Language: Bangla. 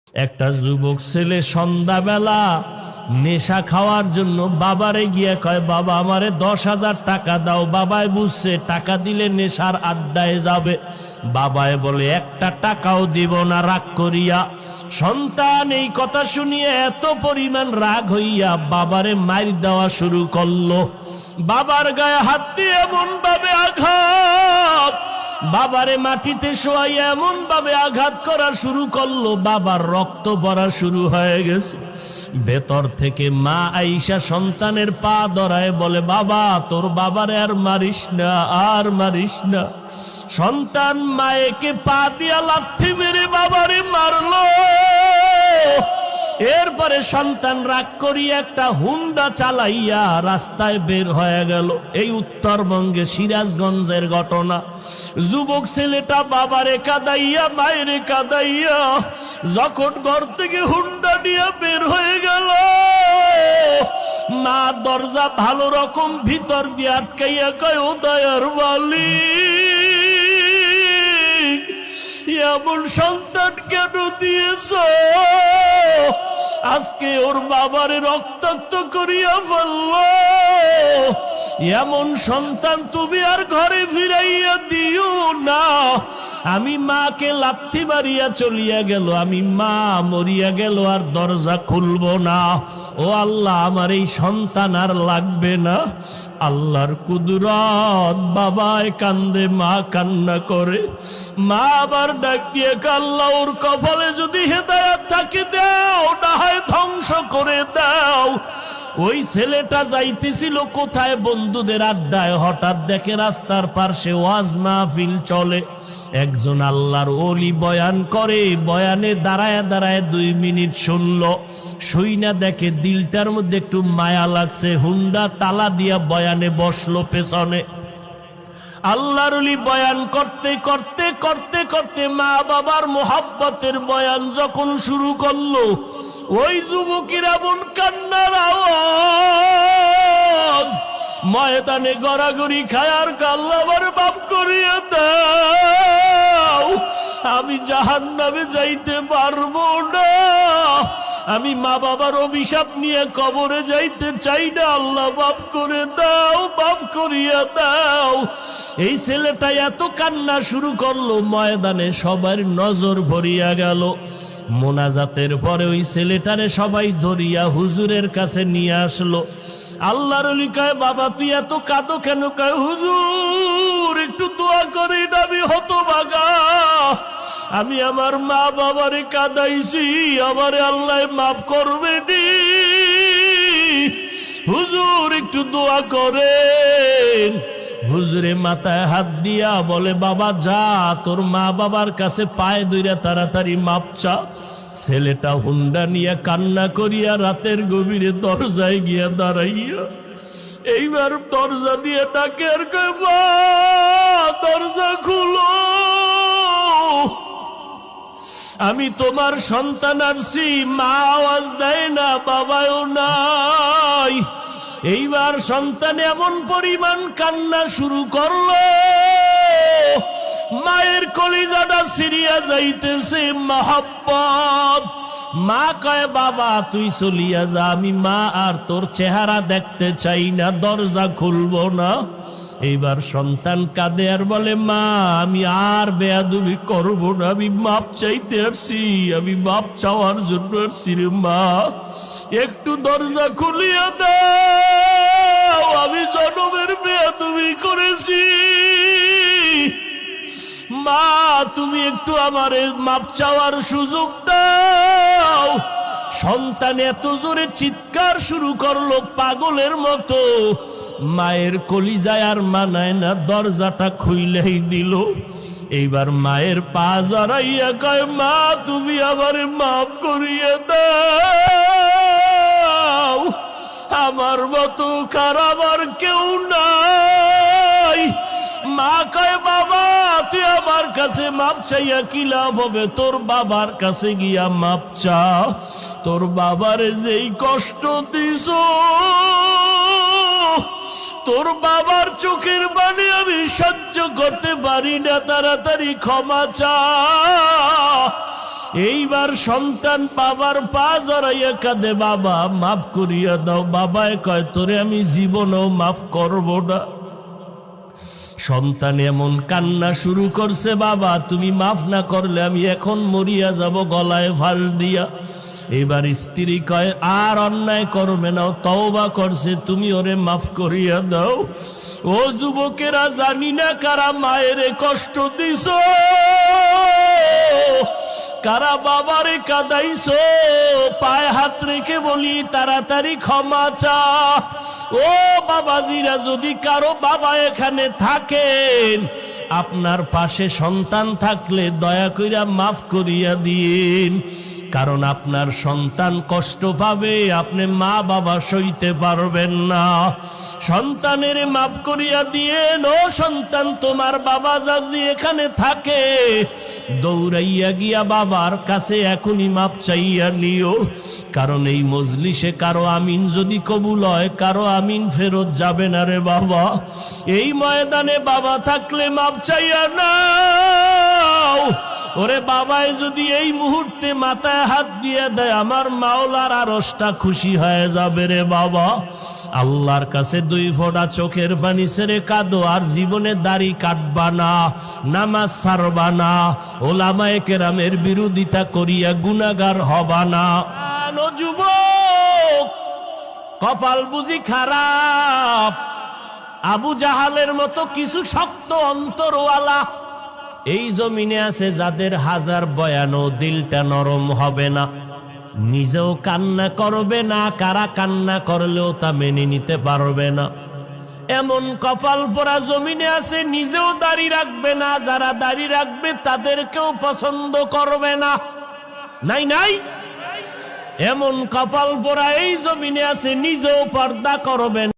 একটা যুবক ছেলে সন্ধ্যাবেলা নেশা খাওয়ার জন্য বাবারে গিয়ে কয়, বাবা আমারে 10,000 টাকা দাও। বাবায় বুঝছে টাকা দিলে নেশার আড্ডায় যাবে। বাবায় বলে একটা টাকাও দিব না, রাগ করিয়া। সন্তান এই কথা শুনিয়ে এত পরিমাণ রাগ হইয়া বাবারে মার দেওয়া শুরু করলো। বাবার গায়ে হাত দিয়ে এমন ভাবে আঘাত, বাবারে মাটিতে শোয়াই এমন ভাবে আঘাত করা শুরু করলো, বাবার রক্ত পড়া শুরু হয়ে গেছে। ভেতর থেকে মা আইসা সন্তানের পা ধরায় বলে, বাবা তোর বাবারে আর মারিস না, আর মারিস না। সন্তান মায়েকে পা দিয়া লাথি মেরে বাবারে মারলো। এরপরে সন্তান রাগ করিয়া একটা হুন্ডা চালাইয়া রাস্তায় বের হয়ে গেল। এই উত্তরবঙ্গে সিরাজগঞ্জের ঘটনা। যুবক ছেলেটা বাবারে কাঁদাইয়া মায়েরে কাঁদাইয়া যখন ঘর থেকে হুন্ডা নিয়ে বের হয়ে গেল, মা দরজা ভালো রকম ভিতর দিয়ে আটকাইয়া কয়, ও দয়ার মালিক, এমন সন্তান কেন দিয়েছ? আজকে ওর বাবারে রক্তাক্ত করিয়া ফেলল। এমন সন্তান তুমি আর ঘরে ফিরাইয়া দিও না। আমি মাকে লাথি মারিয়া চলিয়া গেল, আমি মা মরিয়া গেল আর দরজা খুলব না। ও আল্লাহ, আমার এই সন্তান আর লাগবে না। আল্লাহর কুদরত, বাবায় কান্দে, মা কান্না করে। মা আবার ডাক দিয়ে, আল্লাহ ওর কপালে যদি হেদায়েত থাকে দাও, না হয় ধ্বংস করে দাও। ওই ছেলেটা যাইতেছিল কোথায়? বন্ধুদের আড্ডায়। হঠাৎ দেখে রাস্তার পাশে ওয়াজ মাহফিল চলে, একজন আল্লাহর ওলি বয়ান করে। বয়ানে দাঁড়ায় দাঁড়ায় 2 মিনিট শুনলো। শুইনা দেখে দিলটার মধ্যে একটু মায়া লাগছে। হুন্ডা তালা দিয়া বয়ানে বসলো পেছনে। আল্লাহর ওলি বয়ান করতে করতে করতে করতে মা বাবার মোহাব্বতের বয়ান যখন শুরু করলো, ওই যুবকের এমন কান্নার আওয়াজ, ময়দানে গড়াগড়ি খায়ার, আল্লাহ আমার মাফ করিয়া দাও, আমি জাহান্নামে যাইতে পারবো না, আমি মা বাবার অভিশাপ নিয়ে কবরে যাইতে চাই না, আল্লাহ মাফ করে দাও, মাফ করিয়া দাও। এই ছেলেটা এত কান্না শুরু করলো, ময়দানে সবার নজর ভরিয়া গেল। মোনাজাতের পরে ওই ছেলেটারে সবাই ধরিয়া হুজুরের কাছে নিয়ে আসলো। আল্লাহর ওলি কয়, বাবা তুই এত কাঁদো কেন? কয়, হুজুর একটু দোয়া করি না, আমি হতভাগা, আমি আমার মা বাবারে কাঁদাইছি, আমারে আল্লাহ মাফ করবে নি, হুজুর একটু দোয়া করেন। হুজুরে মাথায় হাত দিয়া বলে, বাবা যা, তোর মা বাবার কাছে পায়ে ধইরা তাড়াতাড়ি মাপ চা। ছেলেটা হুন্ডা নিয়ে কান্না করিয়া রাতের গভীরে দরজায় গিয়া দাঁড়াইয়া এইবার দরজা দিয়ে ডাকে আর কয়, মা দরজা খুলো, আমি তোমার সন্তান আসছি। মা আওয়াজ দেয় না, বাবাও নাই। এইবার সন্তান এমন পরিমাণ কান্না শুরু করলো, মায়ের কলিজাটা ছিঁড়িয়া যাইতেছে মহব্বত। মা কয়, বাবা তুই চলিয়া যা, আমি মা আর তোর চেহারা দেখতে চাই না, দরজা খুলবো না। এইবার সন্তান কাঁদে আর বলে, মা আমি আর বেয়াদবি করবো না, আমি মাপ চাইতে আসছি, আমি মাপ চাওয়ার জন্য আসছি রে মা, একটু দরজা খুলিয়া দাও, আমি জনমের বেয়াদবি করেছি, মা তুমি একটু আমারে মাপ চাওয়ার সুযোগ দাও। সন্তান এত জোরে চিৎকার শুরু করলো পাগলের মতো, মায়ের কলিজায় আর মানায় না, দরজাটা খুইলেই দিল। এইবার মায়ের পা জড়াইয়া কয়, মা তুমি আমারে মাফ করিয়ে দাও, আমার মতো খারাপ আর কেউ নাই। মা কয়, বাবা তুই আমার কাছে মাপ চাইয়া কি লাভ হবে? তোর বাবার কাছে গিয়া মাপ চা, তোর বাবারে যেই কষ্ট দিছ, তোর বাবার চোখের পানি আমি সহ্য করতে পারি না, তাড়াতাড়ি ক্ষমা চা। এইবার সন্তান বাবার পা জড়াইয়া কাঁদে, বাবা মাফ করিয়া দাও। বাবায় কয় তোরে আমি জীবনও মাফ করব না। সন্তান এমন কান্না শুরু করছে, বাবা তুমি মাফ না করলে আমি এখন মরিয়া যাব গলায় ফাঁস দিয়া। এবার স্ত্রী কয় আর অন্যায় করবে না, তওবা করছে, তুমি ওরে মাফ করিয়া দাও। ও যুবকেরা, জানি না কারা মায়ের কষ্ট দিছ, কারা বাবারে কাঁদাইছো, পায়ে হাত রেখে বলি তাড়াতাড়ি ক্ষমা চা। ও বাবাজিরা, যদি কারো বাবা এখানে থাকেন, আপনার পাশে সন্তান থাকলে দয়া কইরা মাফ করিয়া দিন, কারণ আপনার সন্তান কষ্ট পাবে, আপনি মা বাবা সইতে পারবেন না। সন্তানের মাফ করিয়া দিয়েন। ও সন্তান, তোমার বাবা যদি এখানে থাকে, দৌড়াইয়া গিয়া বাবার কাছে এখনই মাপ চাইয়া নিও, কারণ এই মজলিসে কারো আমিন যদি কবুল হয়, কারো আমিন ফেরত যাবে না রে বাবা। এই ময়দানে বাবা থাকলে মাপ চাইয়া নাও। ওরে বাবায় যদি এই মুহূর্তে মাথায় হাত দিয়ে দেয়, আমার মাওলার আরশটা খুশি হয়ে যাবে রে বাবা। আল্লাহর কাছে 2 ফোঁটা চোখের পানি ছেড়ে কাঁদো, আর জীবনে দাড়ি কাটবা না, নামাজ ছাড়বা না, ওলামায়ে কেরামের বিরোধিতা করিয়া গুনাহগার হবা না। ও যুবক, কপাল বুঝি খারাপ, আবু জাহালের মতো কিছু শক্ত অন্তরওয়ালা এই জমিনে আছে, যাদের হাজার বয়ানও দিলটা নরম হবে না, নিজেও কান্না করবে না, কারা কান্না করলেও তা মেনে নিতে পারবে না। এমন কপাল পোড়া জমিনে আছে, নিজেও দাড়ি রাখবে না, যারা দাড়ি রাখবে তাদেরকেও পছন্দ করবে না। নাই নাই, এমন কপাল পোড়া এই জমিনে আছে, নিজেও পর্দা করবে না।